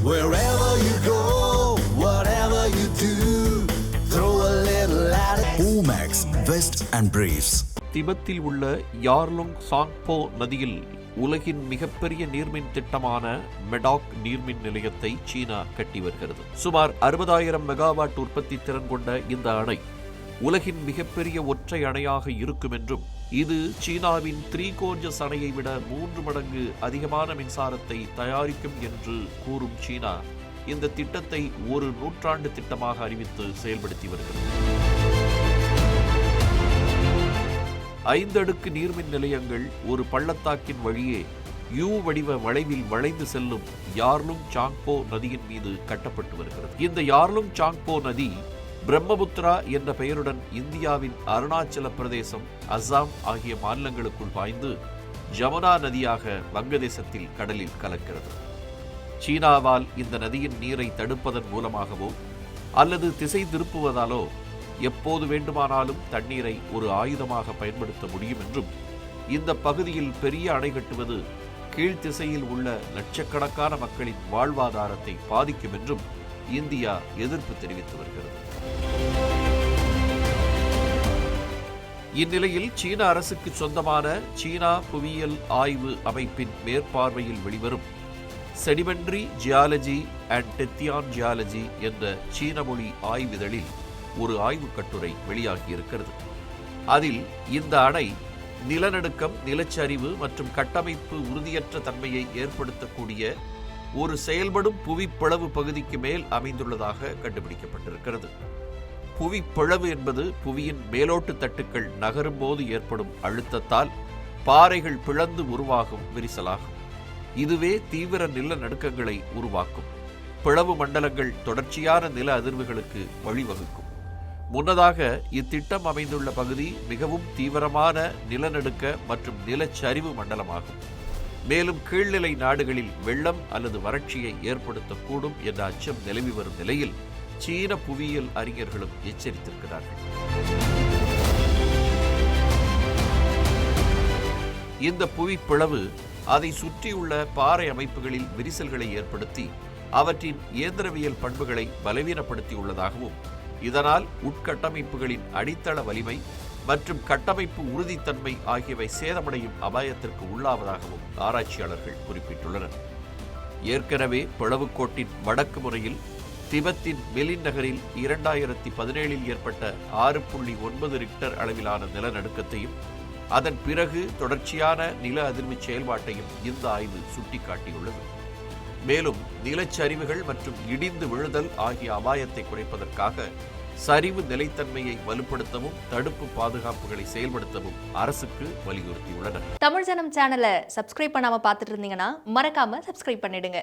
Wherever you go, whatever you do, throw a little at it. Omax, Vest and Briefs. திபெத்தில் உள்ள யார்லுங் சாங்போ நதியில் உலகின் மிகப்பெரிய நீர்மின் திட்டமான மெடாக் நீர்மின் நிலையத்தை சீனா கட்டி வருகிறது. சுமார் 60,000 மெகாவாட் உற்பத்தி திறன் கொண்ட இந்த அணை உலகின் மிகப்பெரிய ஒற்றை அணையாக இருக்கும் என்றும் இது சீனாவின் 3 கோர்ஜஸ் அணையை விட 3 மடங்கு அதிகமான மின்சாரத்தை தயாரிக்கும் என்று கூறும் சீனா இந்த திட்டத்தை ஒரு நூற்றாண்டு திட்டமாக அறிவித்து செயல்படுத்தி வருகிறது. 5 அடுக்கு நீர்மின் நிலையங்கள் ஒரு பள்ளத்தாக்கின் வழியே யூ வடிவ வளைவில் வளைந்து செல்லும் யார்லுங் சாங்போ நதியின் மீது கட்டப்பட்டு வருகிறது. இந்த யார்லுங் சாங்போ நதி பிரம்மபுத்திரா என்ற பெயருடன் இந்தியாவின் அருணாச்சல பிரதேசம், அஸ்ஸாம் ஆகிய மாநிலங்களுக்குள் பாய்ந்து ஜமுனா நதியாக வங்கதேசத்தில் கடலில் கலக்கிறது. சீனாவால் இந்த நதியின் நீரை தடுப்பதன் மூலமாகவோ அல்லது திசை திருப்புவதாலோ எப்போது வேண்டுமானாலும் தண்ணீரை ஒரு ஆயுதமாக பயன்படுத்த முடியும் என்றும் இந்த பகுதியில் பெரிய அணை கட்டுவது கீழ்த்திசையில் உள்ள லட்சக்கணக்கான மக்களின் வாழ்வாதாரத்தை பாதிக்கும் என்றும் இந்தியா எதிர்ப்பு தெரிவித்து வருகிறது. இந்நிலையில் சீன அரசுக்கு சொந்தமான சீனா புவியியல் ஆய்வு அமைப்பின் மேற்பார்வையில் வெளிவரும் செடிமெண்ட்ரி ஜியாலஜி அண்ட் டெத்தியான் ஜியாலஜி என்ற சீன மொழி ஆய்விதழில் ஒரு ஆய்வுக் கட்டுரை வெளியாகியிருக்கிறது. அதில் இந்த அணை நிலநடுக்கம், நிலச்சரிவு மற்றும் கட்டமைப்பு உறுதியற்ற தன்மையை ஏற்படுத்தக்கூடிய ஒரு செயல்படும் புவிப்பிளவு பகுதிக்கு மேல் அமைந்துள்ளதாக கண்டுபிடிக்கப்பட்டிருக்கிறது. புவிப்பிளவு என்பது புவியின் மேலோட்டு தட்டுக்கள் நகரும் போது ஏற்படும் அழுத்தத்தால் பாறைகள் பிளந்து உருவாகும் விரிசலாகும். இதுவே தீவிர நிலநடுக்கங்களை உருவாக்கும். பிளவு மண்டலங்கள் தொடர்ச்சியான நில அதிர்வுகளுக்கு வழிவகுக்கும். முன்னதாக இத்திட்டம் அமைந்துள்ள பகுதி மிகவும் தீவிரமான நிலநடுக்க மற்றும் நிலச்சரிவு மண்டலமாகும். மேலும் கீழ்நிலை நாடுகளில் வெள்ளம் அல்லது வறட்சியை ஏற்படுத்தக்கூடும் என்ற அச்சம் நிலவி வரும் நிலையில் சீன புவியியல் அறிஞர்களும் எச்சரித்திருக்கிறார்கள். இந்த புவிப்பிளவு அதை சுற்றியுள்ள பாறை அமைப்புகளில் விரிசல்களை ஏற்படுத்தி அவற்றின் இயந்திரவியல் பண்புகளை பலவீனப்படுத்தியுள்ளதாகவும் இதனால் உட்கட்டமைப்புகளின் அடித்தள வலிமை மற்றும் கட்டமைப்பு உறுதித்தன்மை ஆகியவை சேதமடையும் அபாயத்திற்கு உள்ளாவதாகவும் ஆராய்ச்சியாளர்கள் குறிப்பிட்டுள்ளனர். ஏற்கனவே பிளவுக்கோட்டின் வடக்கு முறையில் திபெத்தின் மெலின் நகரில் 2017 ஏற்பட்ட 6.9 ரிக்டர் அளவிலான நிலநடுக்கத்தையும் அதன் பிறகு தொடர்ச்சியான நில அதிர்வு செயல்பாட்டையும் இந்த ஆய்வு சுட்டிக்காட்டியுள்ளது. மேலும் நிலச்சரிவுகள் மற்றும் இடிந்து விழுதல் ஆகிய அபாயத்தை குறைப்பதற்காக சரிவு நிலைத்தன்மையை வலுப்படுத்தவும் தடுப்பு பாதுகாப்புகளை செயல்படுத்தவும் அரசுக்கு வலியுறுத்தியுள்ளனர். தமிழ் ஜனம் சேனலை சப்ஸ்கிரைப் பண்ணாம பார்த்துட்டு இருந்தீங்கன்னா மறக்காம சப்ஸ்கிரைப் பண்ணிடுங்க.